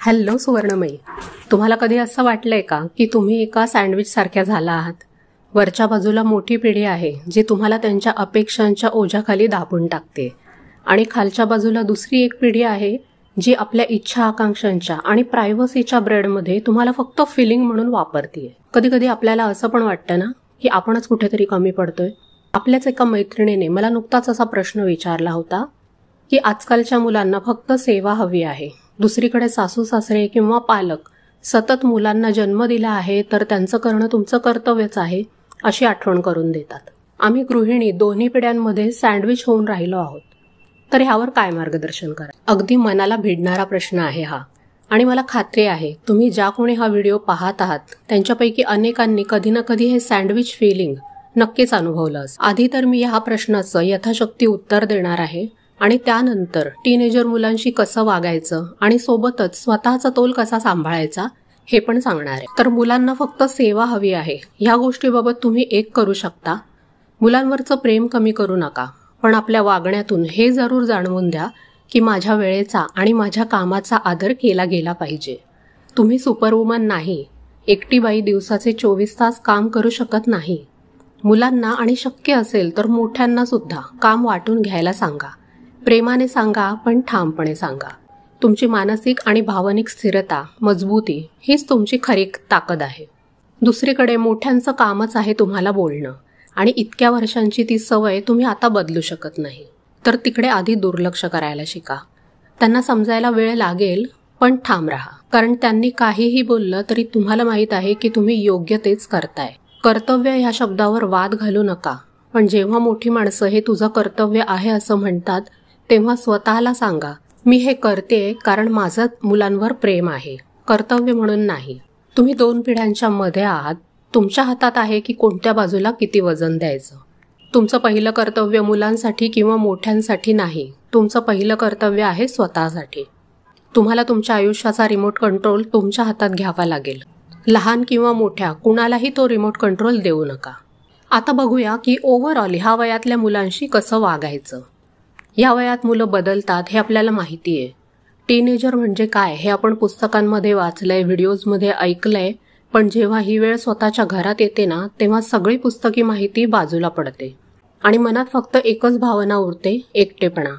Hello सुवर्णमयी, तुम्हाला कधी असं वाटलंय का की तुम्ही एका सँडविच सारख्या झाला आहात? वरच्या बाजूला मोठी पिढी आहे जी तुम्हाला त्यांच्या अपेक्षांच्या ओझ्याखाली दाबून टाकते आणि खालच्या बाजूला दुसरी एक पिढी आहे जी आपल्या इच्छा आकांक्षांच्या आणि प्रायव्हसीच्या ब्रेडमध्ये तुम्हाला फक्त फिलिंग म्हणून वापरतीये. कधी कधी आपल्याला असं पण वाटतं ना की आपणच कुठेतरी कमी पडतोय. आपल्याच एका मैत्रिणीने मला नुकताच असा प्रश्न विचारला होता की आजकालच्या मुलांना फक्त सेवा हवी आहे, दुसरीकडे सासू सासरे किंवा पालक सतत मुलांना जन्म दिला आहे तर त्यांचं करणं तुमचं कर्तव्यच आहे अशी आठवण करून देतात. आम्ही गृहिणी दोन्ही पिढ्यांमध्ये सँडविच होऊन राहिलो आहोत, तर ह्यावर काय मार्गदर्शन करा? अगदी मनाला भिडणारा प्रश्न आहे हा, आणि मला खात्री आहे तुम्ही ज्या कोणी हा व्हिडिओ पाहत आहात त्यांच्यापैकी अनेकांनी कधी ना कधी हे सँडविच फिलिंग नक्कीच अनुभवलं असं. आधी तर मी ह्या प्रश्नाचं यथाशक्ती उत्तर देणार आहे आणि त्यानंतर टीनेजर मुलांशी कसं वागायचं आणि सोबतच स्वतःचा तोल कसा सांभाळायचा हे पण सांगणार आहे. तर मुलांना फक्त सेवा हवी आहे ह्या गोष्टीबाबत तुम्ही एक करू शकता. मुलांवरचं प्रेम कमी करू नका, पण आपल्या वागण्यातून हे जरूर जाणवून द्या की माझ्या वेळेचा आणि माझ्या कामाचा आदर केला गेला पाहिजे. तुम्ही सुपरवुमन नाही, एकटी बाई दिवसाचे 24 तास काम करू शकत नाही. मुलांना आणि शक्य असेल तर मोठ्यांना सुद्धा काम वाटून घ्यायला सांगा. प्रेमाने सांगा, पण ठामपणे सांगा. तुमची मानसिक आणि भावनिक स्थिरता, मजबूती हीच तुमची खरी ताकद आहे. दुसरीकडे मोठ्यांचं कामच आहे तुम्हाला बोलणं, आणि इतक्या वर्षांची ती सवय तुम्ही आता बदलू शकत नाही. तर तिकडे आधी दुर्लक्ष करायला शिका. त्यांना समजायला वेळ लागेल, पण ठाम राहा, कारण त्यांनी काहीही बोललं तरी तुम्हाला माहित आहे की तुम्ही योग्य तेच करताय. कर्तव्य ह्या शब्दावर वाद घालू नका, पण जेव्हा मोठी माणसं हे तुझं कर्तव्य आहे असं म्हणतात तेव्हा स्वतःला सांगा, मी हे करते कारण माझं मुलांवर प्रेम आहे, कर्तव्य म्हणून नाही. तुम्ही 2 पिढ्यांच्या मध्ये आहात. तुमच्या हातात आहे की कोणत्या बाजूला किती वजन द्यायचं. तुमचं पहिलं कर्तव्य मुलांसाठी किंवा मोठ्यांसाठी नाही, तुमचं पहिलं कर्तव्य आहे स्वतःसाठी. तुम्हाला तुमच्या आयुष्याचा रिमोट कंट्रोल तुमच्या हातात घ्यावा लागेल. लहान किंवा मोठ्या कुणालाही तो रिमोट कंट्रोल देऊ नका. आता बघूया की ओव्हरऑल ह्या वयातल्या मुलांशी कसं वागायचं. या वयात मुलं बदलतात हे आपल्याला माहिती आहे. टीनेजर म्हणजे काय हे आपण पुस्तकांमध्ये वाचलंय, व्हिडिओजमध्ये ऐकलंय, पण जेव्हा ही वेळ स्वतःच्या घरात येते ना तेव्हा सगळी पुस्तकी माहिती बाजूला पडते आणि मनात फक्त एकच भावना उरते, एकटेपणा.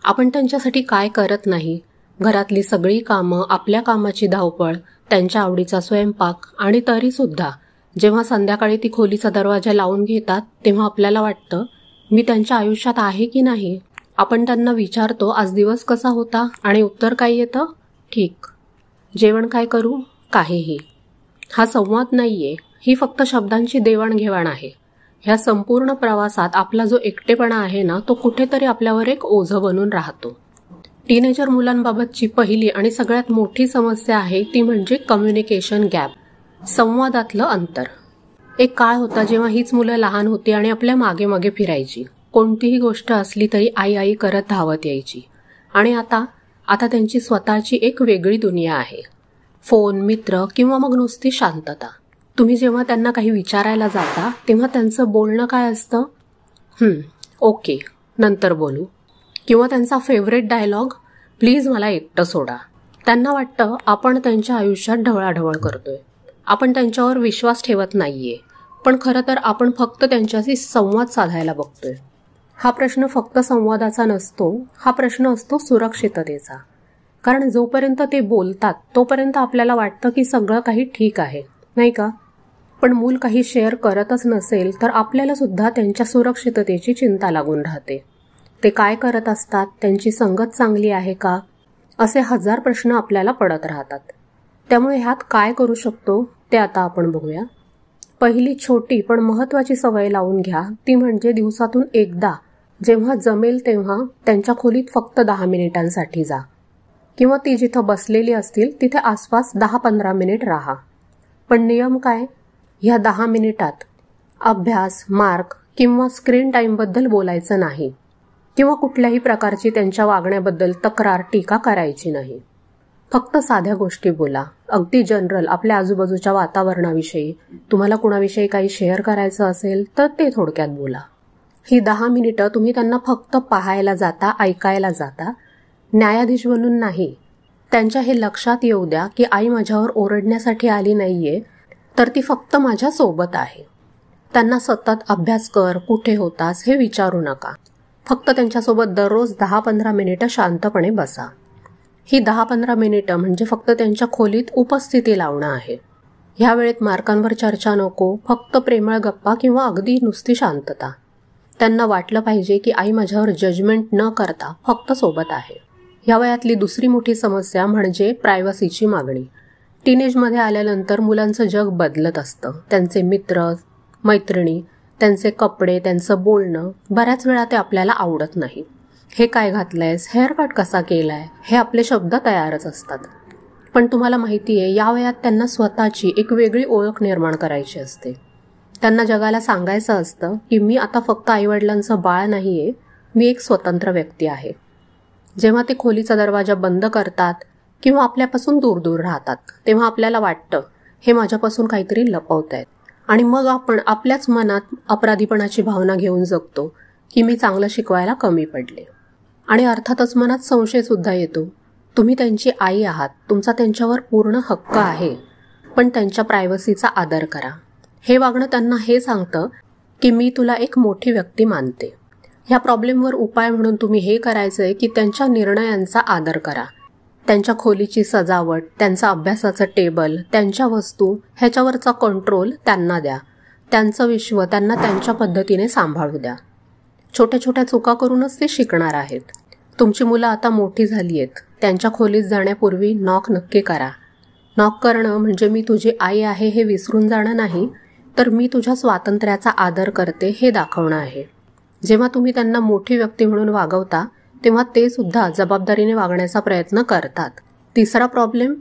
आपण त्यांच्यासाठी काय करत नाही. घरातली सगळी कामं, आपल्या कामाची धावपळ, त्यांच्या आवडीचा स्वयंपाक, आणि तरी सुद्धा जेव्हा संध्याकाळी ती खोलीचा दरवाजा लावून घेतात तेव्हा आपल्याला वाटतं मी त्यांच्या आयुष्यात आहे की नाही. आपण त्यांना विचारतो आज दिवस कसा होता, आणि उत्तर काय येतं, ठीक. जेवण काय करू, काहीही. हा संवाद नाहीये, ही फक्त शब्दांची देवाणघेवाण आहे. ह्या संपूर्ण प्रवासात आपला जो एकटेपणा आहे ना तो कुठेतरी आपल्यावर एक ओझं बनून राहतो. टीनेजर मुलांबाबतची पहिली आणि सगळ्यात मोठी समस्या आहे ती म्हणजे कम्युनिकेशन गॅप, संवादातलं अंतर. एक काळ होता जेव्हा हीच मुलं लहान होती आणि आपल्या मागे मागे फिरायची. कोणतीही गोष्ट असली तरी आई आई करत धावत यायची. आणि आता त्यांची स्वतःची एक वेगळी दुनिया आहे. फोन, मित्र किंवा मग नुसती शांतता. तुम्ही जेव्हा त्यांना काही विचारायला जाता तेव्हा त्यांचं बोलणं काय असतं, ओके नंतर बोलू, किंवा त्यांचा फेवरेट डायलॉग, प्लीज मला एकटं सोडा. त्यांना वाटतं आपण त्यांच्या आयुष्यात ढवळाढवळ करतोय, आपण त्यांच्यावर विश्वास ठेवत नाहीये, पण खरं तर आपण फक्त त्यांच्याशी संवाद साधायला बघतोय. हा प्रश्न फक्त संवादाचा नसतो, हा प्रश्न असतो सुरक्षिततेचा. कारण जोपर्यंत ते बोलतात तोपर्यंत आपल्याला वाटतं की सगळं काही ठीक आहे, नाही का? पण मूल काही शेअर करतच नसेल तर आपल्याला सुद्धा त्यांच्या सुरक्षिततेची चिंता लागून राहते. ते काय करत असतात, त्यांची संगत चांगली आहे का, असे 1000 प्रश्न आपल्याला पडत राहतात. त्यामुळे ह्यात काय करू शकतो ते आता आपण बघूया. पहिली छोटी पण महत्त्वाची सवय लावून घ्या, ती म्हणजे दिवसातून एकदा जेव्हा जमेल तेव्हा त्यांच्या खोलीत फक्त 10 मिनिटांसाठी जा, किंवा ती जिथं बसलेली असतील तिथे आसपास 10-15 मिनिट राहा. पण नियम काय, ह्या 10 मिनिटात अभ्यास, मार्क किंवा स्क्रीन टाईमबद्दल बोलायचं नाही, किंवा कुठल्याही प्रकारची त्यांच्या वागण्याबद्दल तक्रार, टीका करायची नाही. फक्त साध्या गोष्टी बोला, अगदी जनरल, आपल्या आजूबाजूच्या वातावरणाविषयी. तुम्हाला कुणाविषयी काही शेअर करायचं असेल तर ते थोडक्यात बोला. ही 10 मिनिटं तुम्ही त्यांना फक्त पाहायला जाता, ऐकायला जाता, न्यायाधीश बनून नाही. त्यांच्या हे लक्षात येऊ द्या की आई माझ्यावर ओरडण्यासाठी आली नाहीये, तर ती फक्त माझ्या सोबत आहे. त्यांना सतत अभ्यास कर, कुठे होतास हे विचारू नका. फक्त त्यांच्यासोबत दररोज 10-15 मिनिटं शांतपणे बसा. ही 10-15 मिनिटं म्हणजे फक्त त्यांच्या खोलीत उपस्थिती लावणं आहे. ह्या वेळेत मार्कांवर चर्चा नको, फक्त प्रेमळ गप्पा किंवा अगदी नुसती शांतता. त्यांना वाटलं पाहिजे की आई माझ्यावर जजमेंट न करता फक्त सोबत आहे. ह्या वयातली दुसरी मोठी समस्या म्हणजे प्रायव्हसीची मागणी. टीनेजमध्ये आल्यानंतर मुलांचं जग बदलत असतं. त्यांचे मित्र, मैत्रिणी, त्यांचे कपडे, त्यांचं बोलणं बऱ्याच वेळा ते आपल्याला आवडत नाही. हे काय घातलंयस, हेअरकट कसा केलाय, हे आपले शब्द तयारच असतात. पण तुम्हाला माहिती आहे, या वयात त्यांना स्वतःची एक वेगळी ओळख निर्माण करायची असते. त्यांना जगाला सांगायचं असतं की मी आता फक्त आईवडिलांचं बाळ नाहीये, मी एक स्वतंत्र व्यक्ती आहे. जेव्हा ते खोलीचा दरवाजा बंद करतात किंवा आपल्यापासून दूर दूर राहतात, तेव्हा आपल्याला वाटतं हे माझ्यापासून काहीतरी लपवतायत. आणि मग आपण आपल्याच मनात अपराधीपणाची भावना घेऊन जगतो की मी चांगलं शिकवायला कमी पडले. आणि अर्थातच मनात संशयसुद्धा येतो. तुम्ही त्यांची आई आहात, तुमचा त्यांच्यावर पूर्ण हक्क आहे, पण त्यांच्या प्रायव्हसीचा आदर करा. हे वागणं त्यांना हे सांगतं की मी तुला एक मोठी व्यक्ती मानते. ह्या प्रॉब्लेमवर उपाय म्हणून तुम्ही हे करायचंय की त्यांच्या निर्णयांचा आदर करा. त्यांच्या खोलीची सजावट, त्यांचा अभ्यासाचं टेबल, त्यांच्या वस्तू ह्याच्यावरचा कंट्रोल त्यांना द्या. त्यांचं विश्व त्यांना त्यांच्या पद्धतीने सांभाळू द्या. छोट्या छोट्या चुका करूनच ते शिकणार आहेत. तुमची मुलं आता मोठी झाली आहेत. त्यांच्या खोलीत जाण्यापूर्वी नॉक नक्की करा. नॉक करणं म्हणजे मी तुझी आई आहे हे विसरून जाणं नाही, तर मी तुझ्या स्वातंत्र्याचा आदर करते हे दाखवणं आहे. जेव्हा तुम्ही त्यांना मोठी व्यक्ती म्हणून वागवता, तेव्हा ते सुद्धा जबाबदारीने वागण्याचा प्रयत्न करतात. तिसरा प्रॉब्लेम,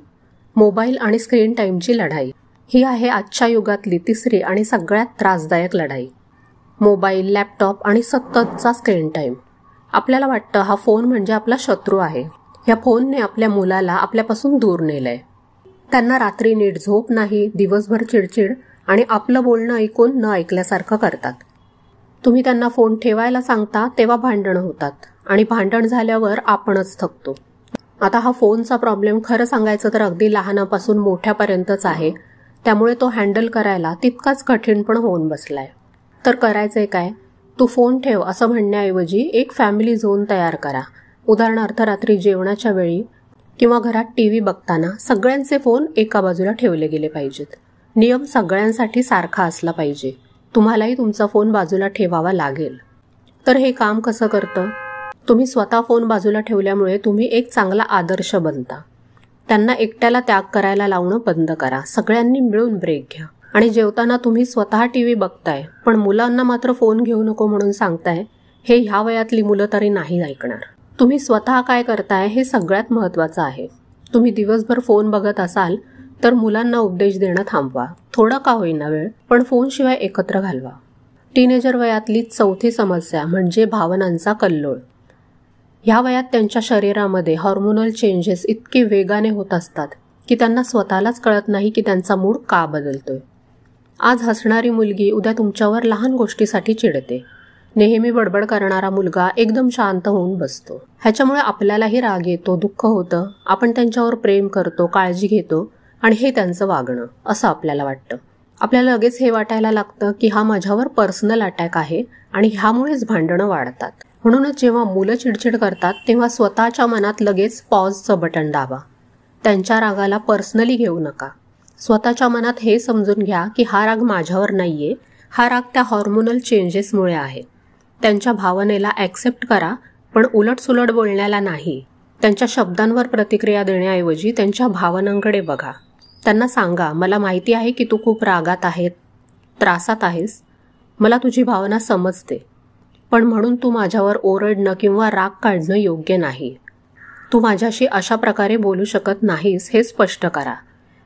मोबाईल आणि स्क्रीन टाईमची लढाई. ही आहे आजच्या युगातली तिसरी आणि सगळ्यात त्रासदायक लढाई. मोबाईल, लॅपटॉप आणि सततचा स्क्रीन टाईम. आपल्याला वाटतं हा फोन म्हणजे आपला शत्रू आहे. या फोनने आपल्या मुलाला आपल्यापासून दूर नेलंय. त्यांना रात्री नीट झोप नाही, दिवसभर चिडचिड आणि आपलं बोलणं ऐकून न ऐकल्यासारखं करतात. तुम्ही त्यांना फोन ठेवायला सांगता तेव्हा भांडणं होतात आणि भांडण झाल्यावर आपणच थकतो. आता हा फोनचा प्रॉब्लेम खरं सांगायचं तर अगदी लहानापासून मोठ्यापर्यंतच आहे. त्यामुळे तो हँडल करायला तितकाच कठीण पण होऊन बसलाय. तर करायचंय काय? तू फोन ठेव असं म्हणण्याऐवजी एक फॅमिली झोन तयार करा. उदाहरणार्थ रात्री जेवणाच्या वेळी किंवा घरात टीव्ही बघताना सगळ्यांचे फोन एका बाजूला ठेवले गेले पाहिजेत. नियम सगळ्यांसाठी सारखा असला पाहिजे. तुम्हालाही तुमचा फोन बाजूला ठेवावा लागेल. तर हे काम कसं करतं? तुम्ही स्वतः फोन बाजूला ठेवल्यामुळे तुम्ही एक चांगला आदर्श बनता. त्यांना एकट्याला त्याग करायला लावणं बंद करा. सगळ्यांनी मिळून ब्रेक घ्या. आणि जेवताना तुम्ही स्वतः टीव्ही बघताय पण मुलांना मात्र फोन घेऊ नको म्हणून सांगताय, हे ह्या वयातली मुलं तरी नाही ऐकणार. तुम्ही स्वतः काय करताय हे सगळ्यात महत्त्वाचं आहे. तुम्ही दिवसभर फोन बघत असाल तर मुलांना उपदेश देणं थांबवा. थोडा का होईना वेळ, पण फोनशिवाय एकत्र घालवा. टीनेजर वयातली चौथी समस्या म्हणजे भावनांचा कल्लोळ. ह्या वयात त्यांच्या शरीरामध्ये हॉर्मोनल चेंजेस इतके वेगाने होत असतात की त्यांना स्वतःलाच कळत नाही की त्यांचा मूड का बदलतोय. आज हसणारी मुलगी उद्या तुमच्यावर लहान गोष्टीसाठी चिडते. नेहमी बडबड करणारा मुलगा एकदम शांत होऊन बसतो. ह्याच्यामुळे आपल्यालाही राग येतो, दुःख होतं. आपण त्यांच्यावर प्रेम करतो, काळजी घेतो आणि हे त्यांचं वागणं असं आपल्याला वाटतं. आपल्याला लगेच हे वाटायला लागतं की हा माझ्यावर पर्सनल अटॅक आहे आणि ह्यामुळेच भांडणं वाढतात. म्हणूनच जेव्हा मुलं चिडचिड करतात तेव्हा स्वतःच्या मनात लगेच पॉजचं बटन दाबा. त्यांच्या रागाला पर्सनली घेऊ नका. स्वतःच्या मनात हे समजून घ्या की हा राग माझ्यावर नाहीये, हा राग त्या हॉर्मोनल चेंजेसमुळे आहे. त्यांच्या भावनेला ॲक्सेप्ट करा, पण उलटसुलट बोलण्याला नाही. त्यांच्या शब्दांवर प्रतिक्रिया देण्याऐवजी त्यांच्या भावनांकडे बघा. त्यांना सांगा, मला माहिती आहे की तू खूप रागात आहे, त्रासात आहेस. मला तुझी भावना समजते, पण म्हणून तू माझ्यावर ओरडणं किंवा राग काढणं योग्य नाही. तू माझ्याशी अशा प्रकारे बोलू शकत नाहीस हे स्पष्ट करा.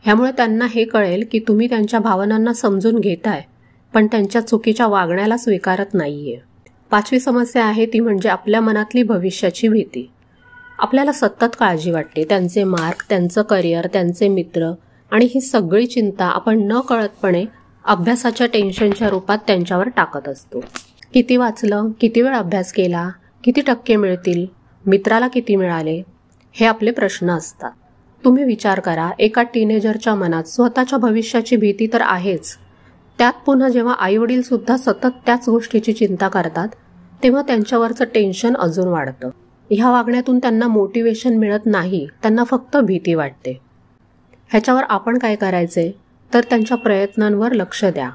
ह्यामुळे त्यांना हे कळेल की तुम्ही त्यांच्या भावनांना समजून घेताय, पण त्यांच्या चुकीच्या वागण्याला स्वीकारत नाहीये. पाचवी समस्या आहे ती म्हणजे आपल्या मनातली भविष्याची भीती. आपल्याला सतत काळजी वाटते. त्यांचे मार्क, त्यांचं करिअर, त्यांचे मित्र आणि ही सगळी चिंता आपण न कळतपणे अभ्यासाच्या टेन्शनच्या रूपात त्यांच्यावर टाकत असतो. किती वाचलं, किती वेळ अभ्यास केला, किती टक्के मिळतील, मित्राला किती मिळाले, हे आपले प्रश्न असतात. तुम्ही विचार करा, एका टीनेजरच्या मनात स्वतःच्या भविष्याची भीती तर आहेच, त्यात पुन्हा जेव्हा आईवडील सुद्धा सतत त्याच गोष्टीची चिंता करतात तेव्हा त्यांच्यावरचं टेन्शन अजून वाढतं. ह्या वागण्यातून त्यांना मोटिवेशन मिळत नाही, त्यांना फक्त भीती वाटते. ह्याच्यावर आपण काय करायचे तर त्यांच्या प्रयत्नांवर लक्ष द्या.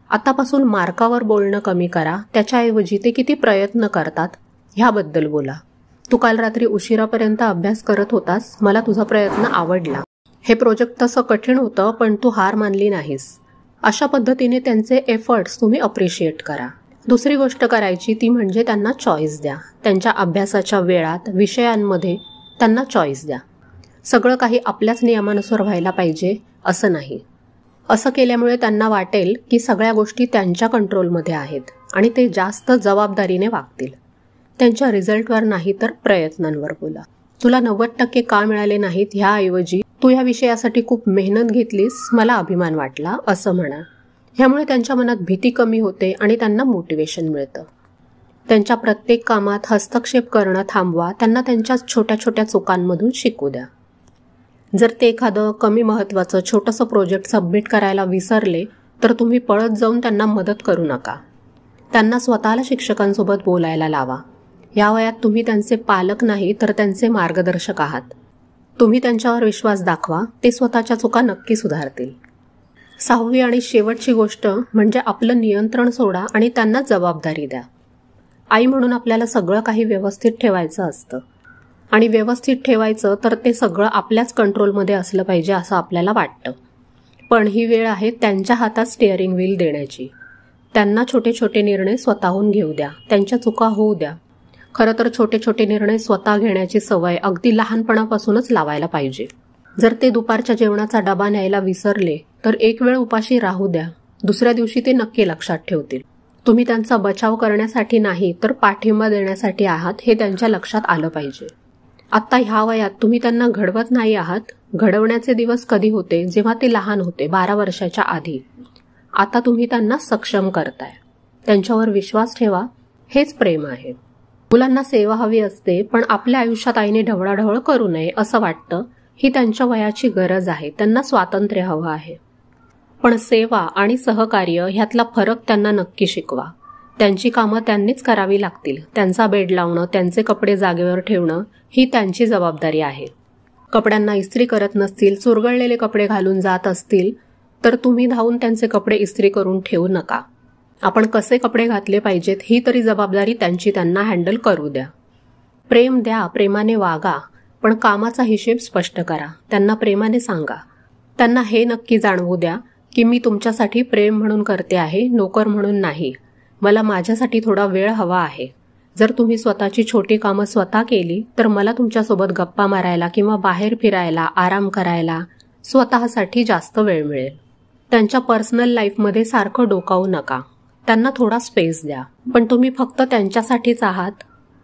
आतापासून मार्कावर बोलणं कमी करा, त्याच्याऐवजी ते किती प्रयत्न करतात ह्याबद्दल बोला. तू काल रात्री उशिरापर्यंत अभ्यास करत होतास, मला तुझा प्रयत्न आवडला. हे प्रोजेक्ट तसं कठीण होतं पण तू हार मानली नाहीस. अशा पद्धतीने त्यांचे एफर्ट्स तुम्ही अप्रिशिएट करा. दुसरी गोष्ट करायची ती म्हणजे त्यांना चॉईस द्या. त्यांच्या अभ्यासाच्या वेळात, विषयांमध्ये त्यांना चॉईस द्या. सगळं काही आपल्याच नियमानुसार व्हायला पाहिजे असं नाही. असं केल्यामुळे त्यांना वाटेल की सगळ्या गोष्टी त्यांच्या कंट्रोलमध्ये आहेत आणि ते जास्त जबाबदारीने वागतील. त्यांच्या रिझल्टवर नाही तर प्रयत्नांवर बोला. तुला 90% का मिळाले नाहीत ह्याऐवजी तू ह्या विषयासाठी खूप मेहनत घेतलीस, मला अभिमान वाटला असं म्हणा. ह्यामुळे त्यांच्या मनात भीती कमी होते आणि त्यांना मोटिवेशन मिळतं. त्यांच्या प्रत्येक कामात हस्तक्षेप करणं थांबवा. त्यांना त्यांच्या छोट्या छोट्या चुकांमधून शिकू द्या. जर ते एखादं कमी महत्त्वाचं छोटंसं प्रोजेक्ट सबमिट करायला विसरले तर तुम्ही पळत जाऊन त्यांना मदत करू नका. त्यांना स्वतःला शिक्षकांसोबत बोलायला लावा. या वयात तुम्ही त्यांचे पालक नाही तर त्यांचे मार्गदर्शक आहात. तुम्ही त्यांच्यावर विश्वास दाखवा, ते स्वतःच्या चुका नक्की सुधारतील. 6वी आणि शेवटची गोष्ट म्हणजे आपलं नियंत्रण सोडा आणि त्यांना जबाबदारी द्या. आई म्हणून आपल्याला सगळं काही व्यवस्थित ठेवायचं असतं आणि व्यवस्थित ठेवायचं तर ते सगळं आपल्याच कंट्रोलमध्ये असलं पाहिजे असं आपल्याला वाटतं. पण ही वेळ आहे त्यांच्या हातात स्टिअरिंग व्हील देण्याची. त्यांना छोटे छोटे निर्णय स्वतःहून घेऊ द्या, त्यांच्या चुका होऊ द्या. खरं तर छोटे छोटे निर्णय स्वतः घेण्याची सवय अगदी लहानपणापासूनच लावायला पाहिजे. जर ते दुपारच्या जेवणाचा डबा न्यायला विसरले तर एक वेळ उपाशी राहू द्या, दुसऱ्या दिवशी ते नक्की लक्षात ठेवतील. तुम्ही त्यांचा बचाव करण्यासाठी नाही तर पाठिंबा देण्यासाठी आहात हे त्यांच्या लक्षात आलं पाहिजे. आत्ता ह्या वयात तुम्ही त्यांना घडवत नाही आहात. घडवण्याचे दिवस कधी होते जेव्हा ते लहान होते, 12 वर्षाच्या आधी. आता तुम्ही त्यांना सक्षम करताय. त्यांच्यावर विश्वास ठेवा, हेच प्रेम आहे. मुलांना सेवा हवी असते पण आपल्या आयुष्यात आईने ढवळाढवळ करू नये असं वाटतं. ही त्यांच्या वयाची गरज आहे. त्यांना स्वातंत्र्य हवं आहे. पण सेवा आणि सहकार्य ह्यातला फरक त्यांना नक्की शिकवा. त्यांची कामं त्यांनीच करावी लागतील. त्यांचा बेड लावणं, त्यांचे कपडे जागेवर ठेवणं ही त्यांची जबाबदारी आहे. कपड्यांना इस्त्री करत नसतील, चुरगळलेले कपडे घालून जात असतील तर तुम्ही धावून त्यांचे कपडे इस्त्री करून ठेवू नका. आपण कसे कपडे घातले पाहिजेत ही तरी जबाबदारी त्यांची त्यांना हँडल करू द्या. प्रेम द्या, प्रेमाने वागा, पण कामाचा हिशेब स्पष्ट करा. त्यांना प्रेमाने सांगा. त्यांना हे नक्की जाणवू द्या की मी तुमच्यासाठी प्रेम म्हणून करते आहे, नोकर म्हणून नाही. मला माझ्यासाठी थोडा वेळ हवा आहे. जर तुम्ही स्वतःची छोटी कामं स्वतः केली तर मला तुमच्यासोबत गप्पा मारायला किंवा बाहेर फिरायला, आराम करायला, स्वतःसाठी जास्त वेळ मिळेल. त्यांच्या पर्सनल लाईफमध्ये सारखं डोकावू नका. त्यांना थोडा स्पेस द्या. पण तुम्ही फक्त त्यांच्यासाठीच आहात,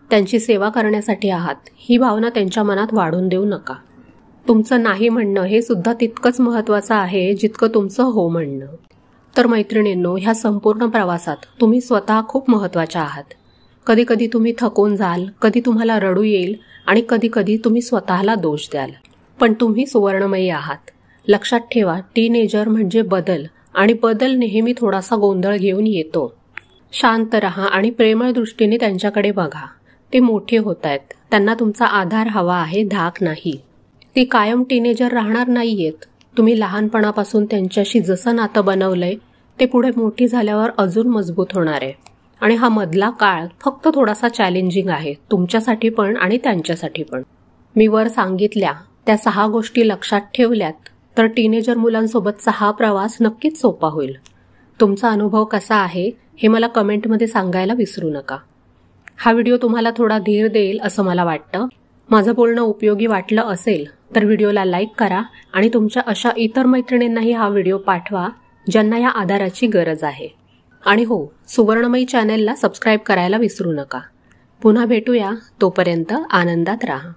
त्यांची सेवा करण्यासाठी आहात ही भावना त्यांच्या मनात वाढून देऊ नका. तुमचं नाही म्हणणं हे सुद्धा तितकंच महत्त्वाचं आहे जितकं तुमचं हो म्हणणं. तर मैत्रिणींनो, ह्या संपूर्ण प्रवासात तुम्ही स्वतः खूप महत्त्वाच्या आहात. कधी कधी तुम्ही थकून जाल, कधी तुम्हाला रडू येईल आणि कधी कधी तुम्ही स्वतःला दोष द्याल. पण तुम्ही सुवर्णमयी आहात. लक्षात ठेवा, टीनेजर म्हणजे बदल आणि बदल नेहमी थोडासा गोंधळ घेऊन येतो. शांत रहा आणि प्रेमळ दृष्टीने त्यांच्याकडे बघा. ते मोठे होत आहेत. त्यांना तुमचा आधार हवा आहे, धाक नाही. ती कायम टीनेजर राहणार नाहीयेत. तुम्ही लहानपणापासून त्यांच्याशी जसं नातं बनवलंय ते पुढे मोठी झाल्यावर अजून मजबूत होणार आहे. आणि हा मधला काळ फक्त थोडासा चॅलेंजिंग आहे, तुमच्यासाठी पण आणि त्यांच्यासाठी पण. मी वर सांगितल्या त्या 6 गोष्टी लक्षात ठेवल्यात तर टीनेजर मुलांसोबतचा हा प्रवास नक्कीच सोपा होईल. तुमचा अनुभव कसा आहे हे मला कमेंटमध्ये सांगायला विसरू नका. हा व्हिडिओ तुम्हाला थोडा धीर देईल असं मला वाटतं. माझं बोलणं उपयोगी वाटलं असेल तर व्हिडिओला लाईक करा आणि तुमच्या अशा इतर मैत्रिणींनाही हा व्हिडिओ पाठवा ज्यांना या आधाराची गरज आहे. आणि हो, सुवर्णमयी चॅनेलला सबस्क्राईब करायला विसरू नका. पुन्हा भेटूया. तोपर्यंत आनंदात राहा.